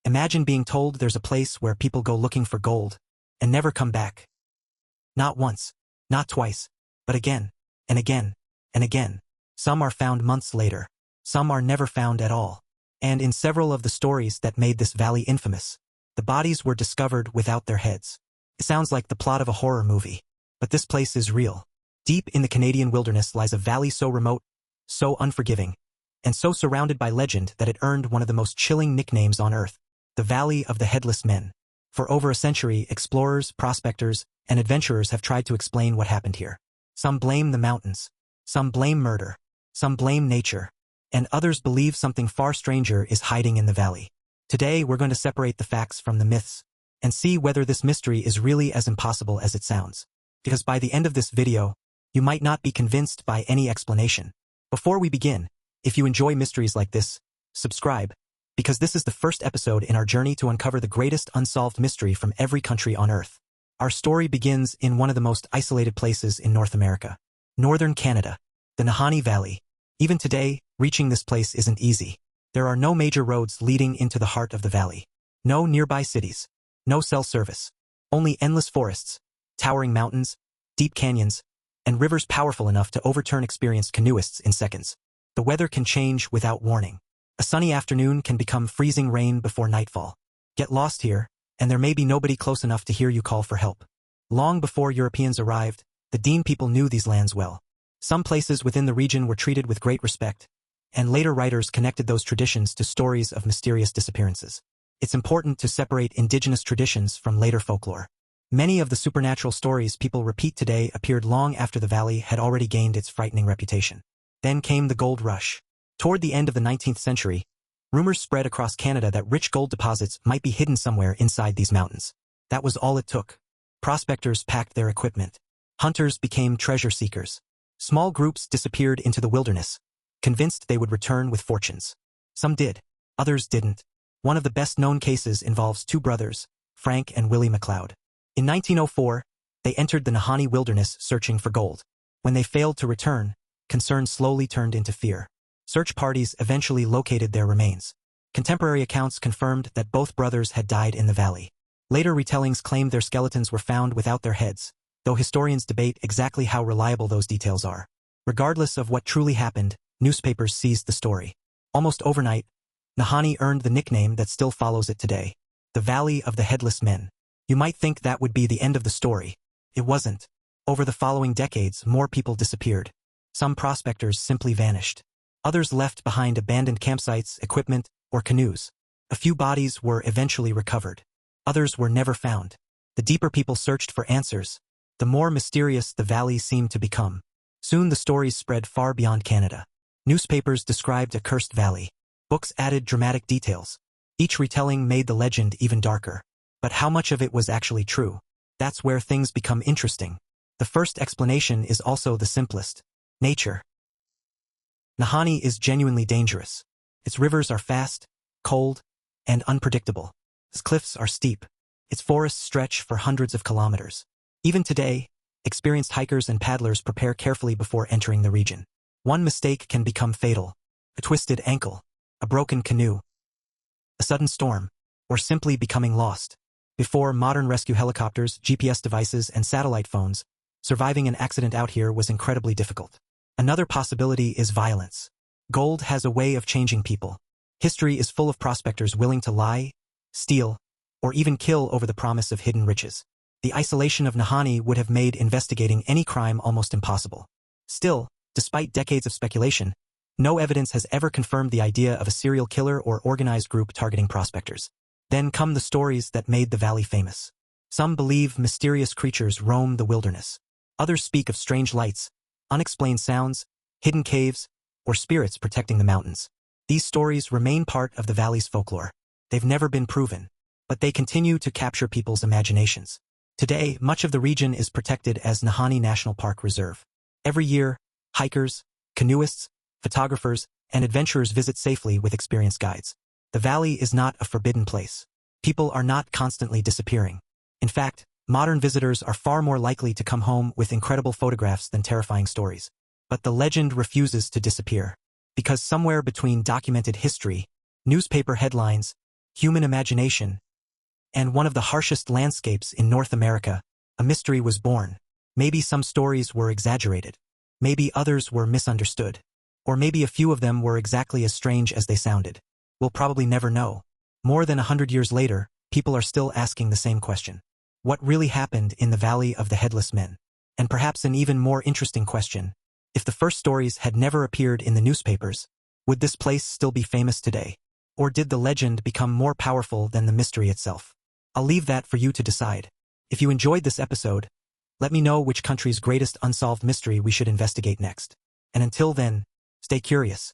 Imagine being told there's a place where people go looking for gold and never come back. Not once, not twice, but again, and again, and again. Some are found months later. Some are never found at all. And in several of the stories that made this valley infamous, the bodies were discovered without their heads. It sounds like the plot of a horror movie. But this place is real. Deep in the Canadian wilderness lies a valley so remote, so unforgiving, and so surrounded by legend that it earned one of the most chilling nicknames on Earth, the Valley of the Headless Men. For over a century, explorers, prospectors, and adventurers have tried to explain what happened here. Some blame the mountains. Some blame murder. Some blame nature. And others believe something far stranger is hiding in the valley. Today, we're going to separate the facts from the myths and see whether this mystery is really as impossible as it sounds. Because by the end of this video, you might not be convinced by any explanation. Before we begin, if you enjoy mysteries like this, subscribe, because this is the first episode in our journey to uncover the greatest unsolved mystery from every country on Earth. Our story begins in one of the most isolated places in North America, northern Canada, the Nahanni Valley. Even today, reaching this place isn't easy. There are no major roads leading into the heart of the valley. No nearby cities. No cell service. Only endless forests, towering mountains, deep canyons, and rivers powerful enough to overturn experienced canoeists in seconds. The weather can change without warning. A sunny afternoon can become freezing rain before nightfall. Get lost here, and there may be nobody close enough to hear you call for help. Long before Europeans arrived, the Dean people knew these lands well. Some places within the region were treated with great respect, and later writers connected those traditions to stories of mysterious disappearances. It's important to separate indigenous traditions from later folklore. Many of the supernatural stories people repeat today appeared long after the valley had already gained its frightening reputation. Then came the gold rush. Toward the end of the 19th century, rumors spread across Canada that rich gold deposits might be hidden somewhere inside these mountains. That was all it took. Prospectors packed their equipment. Hunters became treasure seekers. Small groups disappeared into the wilderness, convinced they would return with fortunes. Some did. Others didn't. One of the best-known cases involves two brothers, Frank and Willie McLeod. In 1904, they entered the Nahanni wilderness searching for gold. When they failed to return, concern slowly turned into fear. Search parties eventually located their remains. Contemporary accounts confirmed that both brothers had died in the valley. Later retellings claimed their skeletons were found without their heads, though historians debate exactly how reliable those details are. Regardless of what truly happened, newspapers seized the story. Almost overnight, Nahanni earned the nickname that still follows it today, the Valley of the Headless Men. You might think that would be the end of the story. It wasn't. Over the following decades, more people disappeared. Some prospectors simply vanished. Others left behind abandoned campsites, equipment, or canoes. A few bodies were eventually recovered. Others were never found. The deeper people searched for answers, the more mysterious the valley seemed to become. Soon the stories spread far beyond Canada. Newspapers described a cursed valley. Books added dramatic details. Each retelling made the legend even darker. But how much of it was actually true? That's where things become interesting. The first explanation is also the simplest. Nature. Nahanni is genuinely dangerous. Its rivers are fast, cold, and unpredictable. Its cliffs are steep. Its forests stretch for hundreds of kilometers. Even today, experienced hikers and paddlers prepare carefully before entering the region. One mistake can become fatal. A twisted ankle, a broken canoe, a sudden storm, or simply becoming lost. Before modern rescue helicopters, GPS devices, and satellite phones, surviving an accident out here was incredibly difficult. Another possibility is violence. Gold has a way of changing people. History is full of prospectors willing to lie, steal, or even kill over the promise of hidden riches. The isolation of Nahanni would have made investigating any crime almost impossible. Still, despite decades of speculation, no evidence has ever confirmed the idea of a serial killer or organized group targeting prospectors. Then come the stories that made the valley famous. Some believe mysterious creatures roam the wilderness. Others speak of strange lights, unexplained sounds, hidden caves, or spirits protecting the mountains. These stories remain part of the valley's folklore. They've never been proven, but they continue to capture people's imaginations. Today, much of the region is protected as Nahanni National Park Reserve. Every year, hikers, canoeists, photographers, and adventurers visit safely with experienced guides. The valley is not a forbidden place. People are not constantly disappearing. In fact, modern visitors are far more likely to come home with incredible photographs than terrifying stories. But the legend refuses to disappear. Because somewhere between documented history, newspaper headlines, human imagination, and one of the harshest landscapes in North America, a mystery was born. Maybe some stories were exaggerated. Maybe others were misunderstood. Or maybe a few of them were exactly as strange as they sounded. We'll probably never know. More than 100 years later, people are still asking the same question. What really happened in the Valley of the Headless Men? And perhaps an even more interesting question, if the first stories had never appeared in the newspapers, would this place still be famous today? Or did the legend become more powerful than the mystery itself? I'll leave that for you to decide. If you enjoyed this episode, let me know which country's greatest unsolved mystery we should investigate next. And until then, stay curious.